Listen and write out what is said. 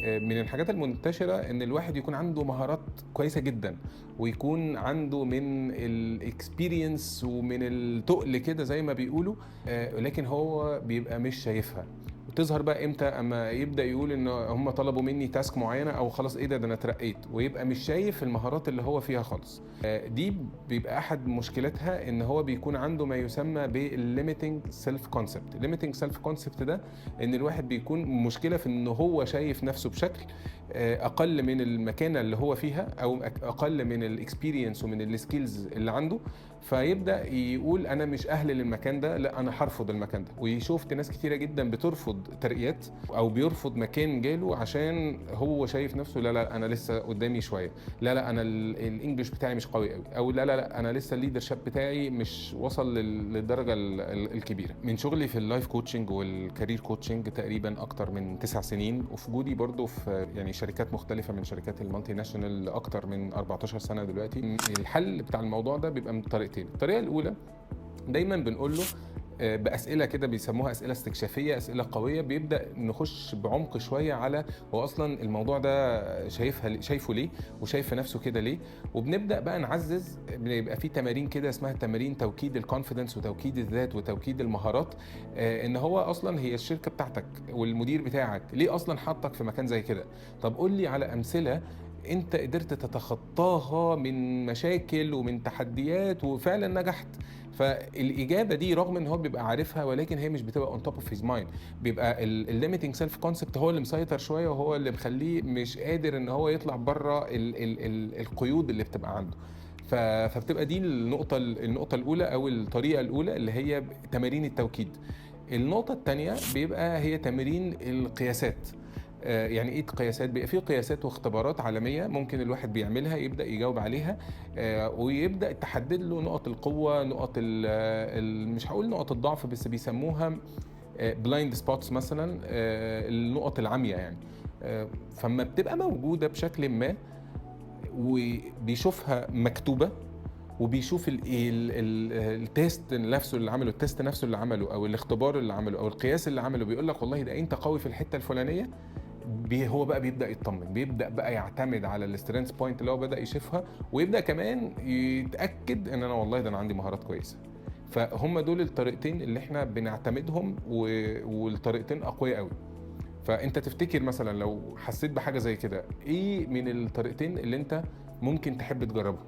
من الحاجات المنتشرة ان الواحد يكون عنده مهارات كويسة جدا، ويكون عنده من الاكسبيرينس ومن التقل كده زي ما بيقولوا، لكن هو بيبقى مش شايفها. وتظهر بقى امتى؟ اما يبدا يقول ان هم طلبوا مني تاسك معينه، او خلاص ايه ده انا اترقيت، ويبقى مش شايف المهارات اللي هو فيها خالص. دي بيبقى احد مشكلتها ان هو بيكون عنده ما يسمى بالليميتنج سيلف كونسبت. الليميتنج سيلف كونسبت ده ان الواحد بيكون مشكله في ان هو شايف نفسه بشكل اقل من المكانه اللي هو فيها، او اقل من الاكسبيرينس ومن السكيلز اللي عنده، فيبدا يقول انا مش اهل للمكان ده، لا انا هرفض المكان ده. ويشوف ناس كتيره جدا بترفض ترقيات او بيرفض مكان جاله عشان هو شايف نفسه لا لا انا لسه قدامي شويه، لا لا انا الانجليش بتاعي مش قوي قوي، او لا لا لا انا لسه الليدرشيب بتاعي مش وصل للدرجه الكبيره. من شغلي في اللايف كوتشنج والكارير كوتشنج تقريبا اكتر من 9 سنين، وفي وجودي برضو في يعني شركات مختلفه من شركات المالتي ناشونال اكتر من 14 سنه دلوقتي. الحل بتاع الموضوع ده بيبقى من طريقتين. الطريقه الاولى دايما بنقول له باسئله كده بيسموها اسئله استكشافيه، اسئله قويه، بيبدا نخش بعمق شويه على هو اصلا الموضوع ده شايفه ليه، وشايف نفسه كده ليه. وبنبدا بقى نعزز، بيبقى في تمارين كده اسمها تمارين توكيد الكونفيدنس وتوكيد الذات وتوكيد المهارات. ان هو اصلا هي الشركه بتاعتك والمدير بتاعك ليه اصلا حاطك في مكان زي كده؟ طب قول لي على امثله انت قدرت تتخطاها من مشاكل ومن تحديات وفعلا نجحت. فالاجابه دي رغم ان هو بيبقى عارفها، ولكن هي مش بتبقى اون توب اوف هيز مايند. بيبقى الليميتنج سيلف كونسبت هو اللي مسيطر شويه، وهو اللي مخليه مش قادر ان هو يطلع بره القيود اللي بتبقى عنده. فبتبقى دي النقطه الاولى او الطريقه الاولى اللي هي تمارين التوكيد. النقطه الثانيه بيبقى هي تمارين القياسات. يعني ايه قياسات؟ بيبقى في قياسات واختبارات عالميه ممكن الواحد بيعملها يبدا يجاوب عليها، ويبدا تحدد له نقط القوه، نقط مش هقول نقط الضعف، بس بيسموها بلايند سبوتس مثلا، النقط العمياء يعني. فما بتبقى موجوده بشكل ما وبيشوفها مكتوبه، وبيشوف التيست نفسه اللي عمله، التيست نفسه اللي عمله، او الاختبار اللي عمله، او القياس اللي عمله، بيقول لك والله ده انت قوي في الحته الفلانيه. هو بقى بيبدا يطمن، بيبدا بقى يعتمد على السترينث بوينت اللي هو بدا يشوفها، ويبدا كمان يتاكد ان انا والله ده انا عندي مهارات كويسه. فهم دول الطريقتين اللي احنا بنعتمدهم، والطريقتين اقوياء قوي. فانت تفتكر مثلا لو حسيت بحاجه زي كده، ايه من الطريقتين اللي انت ممكن تحب تجربها؟